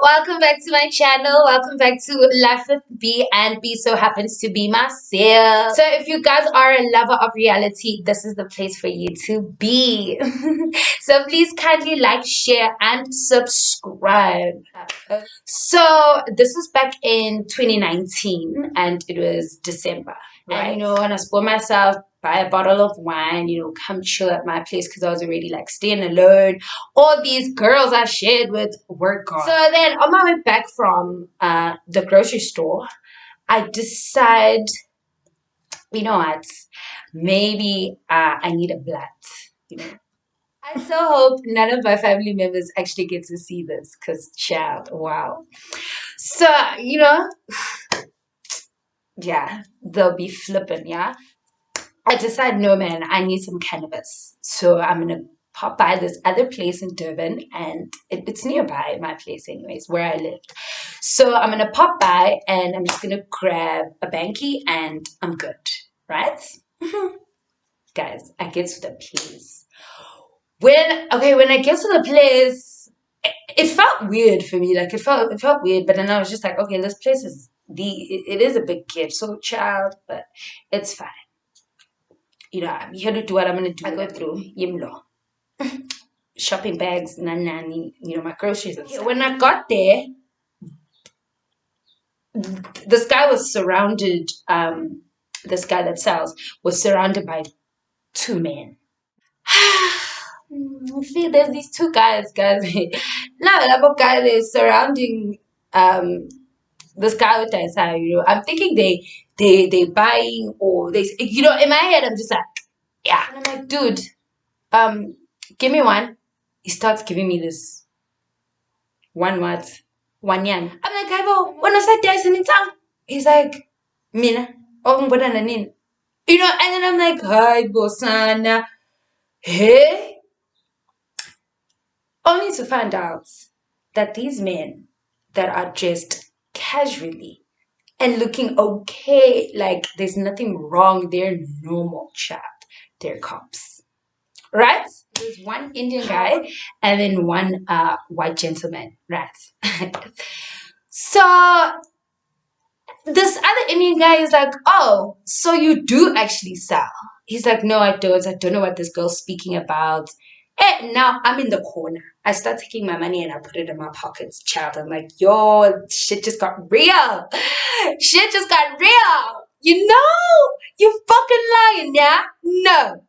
Welcome back to my channel. Welcome back to Life with B, and B so happens to be myself. So if you guys are a lover of reality, this is the place for you to be. So please kindly like, share, and subscribe. So this was back in 2019 and it was December. Right. And when I spoiled myself, buy a bottle of wine, come chill at my place because I was already like staying alone. All these girls I shared with were gone. So then on my way back from the grocery store, I decide, you know what, maybe I need a blunt. I so hope none of my family members actually get to see this because, child, wow. So, yeah, they'll be flipping, yeah. I decide, no, man, I need some cannabis. So I'm going to pop by this other place in Durban, and it's nearby my place anyways, where I lived. So I'm going to pop by, and I'm just going to grab a banky, and I'm good, right? Guys, I get to the place. When I get to the place, it felt weird for me. Like it felt weird, but then I was just like, okay, this place it is a big kid, so child, but it's fine. I'm here to do what I'm gonna do. I go through Yimlo, shopping bags, nanani, my groceries and stuff. When I got there, this guy was surrounded. This guy that sells was surrounded by two men. See, there's these two guys. Now that guy is surrounding this guy with that side, I'm thinking they buying, or they, in my head I'm just like, yeah. And I'm like, dude, give me one. He starts giving me this one yan. I'm like, Gabo, when I said there's in town, he's like, Mina, and then I'm like, hi, Bosana. Hey, only to find out that these men that are dressed casually and looking okay, like there's nothing wrong, they're normal, chat, they're cops, right? There's one Indian guy and then one white gentleman, right? So this other Indian guy is like, oh, so you do actually sell? He's like, no, I don't know what this girl's speaking about. And now I'm in the corner. I start taking my money and I put it in my pockets, child. I'm like, yo, shit just got real. Shit just got real. You fucking lying, yeah? No.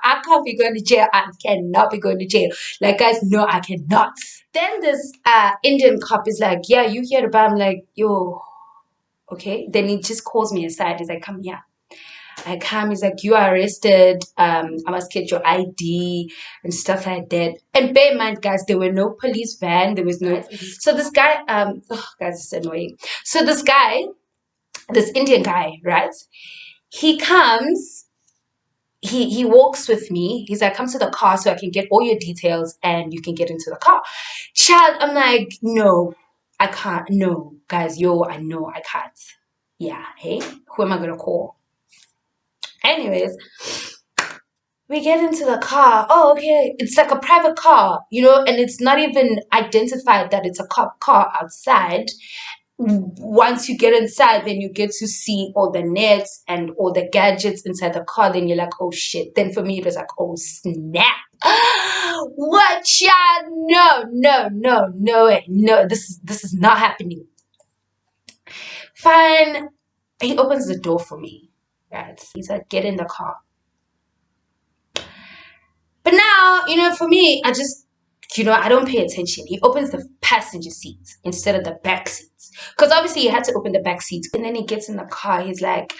I can't be going to jail. I cannot be going to jail. Like, guys, no, I cannot. Then this Indian cop is like, yeah, you hear about? I'm like, yo, okay. Then he just calls me aside. He's like, come here. I come, he's like, you are arrested. I must get your ID and stuff like that. And bear in mind, guys, there were no police van. There was no. So this guy, guys, it's annoying. So this Indian guy, right? He comes, he walks with me. He's like, come to the car so I can get all your details and you can get into the car. Child, I'm like, no, I can't. No, guys, I know I can't. Yeah, hey, who am I going to call? Anyways, we get into the car. Oh, okay. It's like a private car, and it's not even identified that it's a cop car outside. Once you get inside, then you get to see all the nets and all the gadgets inside the car. Then you're like, oh shit. Then for me, it was like, oh snap. What, child? No. This is not happening. Fine. He opens the door for me. Right. He's like, get in the car. But now, for me, I just, I don't pay attention. He opens the passenger seats instead of the back seats. Because obviously he had to open the back seats. And then he gets in the car. He's like,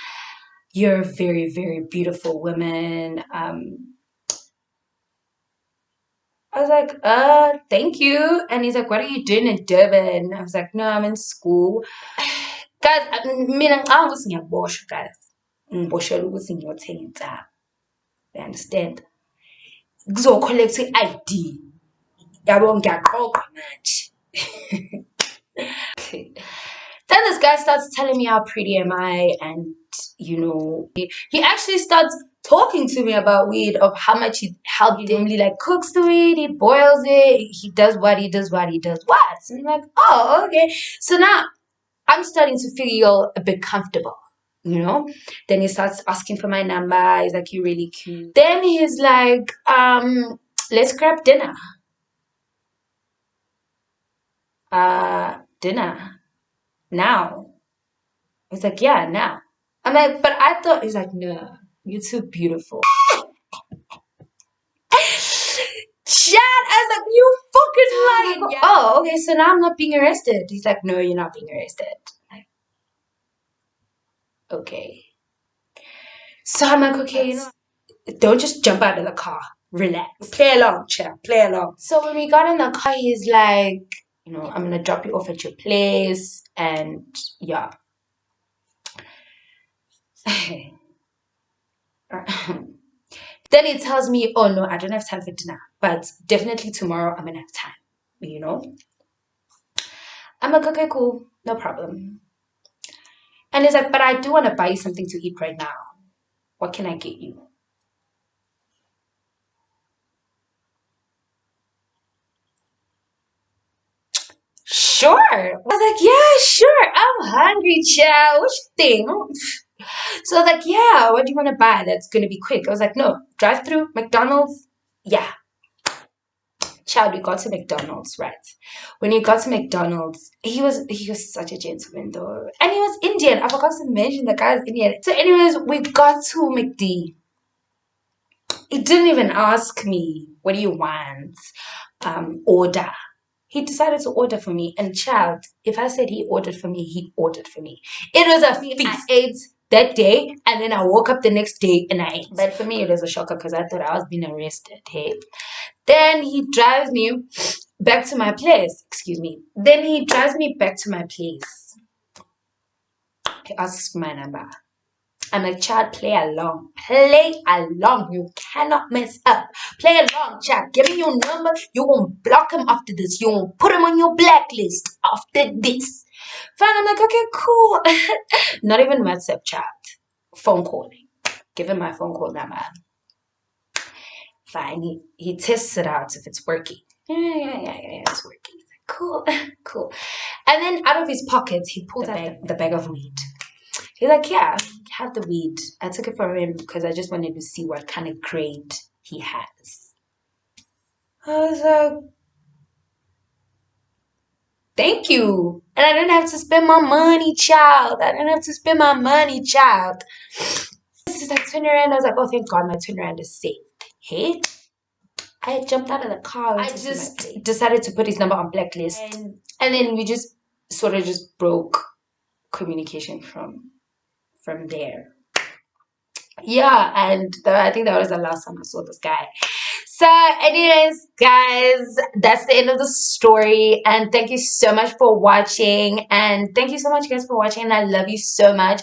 you're a very, very beautiful woman. I was like, thank you. And he's like, what are you doing in Durban? I was like, no, I'm in school. Guys, mina ngicabanga ukuthi guys. Ngiboshelwe ukuthi ngiyothenga insaba. You understand? Kuzocollect i-ID. Yabo ngiyaqoqa manje. Then this guy starts telling me how pretty am I, and he actually starts talking to me about weed, of how much he helped him. He like cooks the weed, he boils it, he does what, he does what, he does what. And I'm like, oh, okay. So now I'm starting to feel a bit comfortable, you know? Then he starts asking for my number. He's like, you're really cute. Then he's like, let's grab dinner. Dinner. Now. He's like, yeah, now. I'm like, but I thought, he's like, no, you're too beautiful. Chad, I was like, you fucking lying. Oh, okay, so now I'm not being arrested. He's like, no, you're not being arrested. Like, okay. So I'm like, okay, you know, don't just jump out of the car. Relax. Play along, Chad, play along. So when we got in the car, he's like, you know, I'm gonna drop you off at your place, and yeah. Then he tells me, oh no, I don't have time for dinner, but definitely tomorrow I'm gonna have time, you know? I'm like, okay, cool, no problem. And he's like, but I do want to buy you something to eat right now. What can I get you? Sure. I was like, yeah, sure. I'm hungry, child. What you think? So I was like, yeah, what do you want to buy that's gonna be quick? I was like, no, drive through McDonald's. Yeah. Child, we got to McDonald's, right? When you got to McDonald's, he was such a gentleman though. And he was Indian. I forgot to mention the guy was Indian. So anyways, we got to McD. He didn't even ask me, what do you want? Order. He decided to order for me. And child, if I said he ordered for me, he ordered for me. It was a feast. I ate that day, and then I woke up the next day and I ate. But for me, it was a shocker because I thought I was being arrested. Hey. Then he drives me back to my place. Excuse me. Then he drives me back to my place. He asks for my number. I'm like, child, play along. Play along. You cannot mess up. Play along, child. Give me your number. You won't block him after this. You won't put him on your blacklist after this. Fine. I'm like, okay, cool. Not even WhatsApp chat. Phone calling. Give him my phone call number. Fine. He tests it out if it's working. Yeah, it's working. He's like, cool, cool. And then out of his pockets, he pulled out the bag of weed. He's like, yeah, have the weed. I took it from him because I just wanted to see what kind of grade he has. I was like, thank you. And I didn't have to spend my money, child. I didn't have to spend my money, child. This is like 20 rand. I was like, oh, thank God my 20 rand is saved. Hey, I had jumped out of the car. I just decided to put his number on blacklist. And then we just sort of just broke communication from there. Yeah, and I think that was the last time I saw this guy. So anyways, guys, that's the end of the story, and thank you so much for watching, and thank you so much guys for watching, and I love you so much.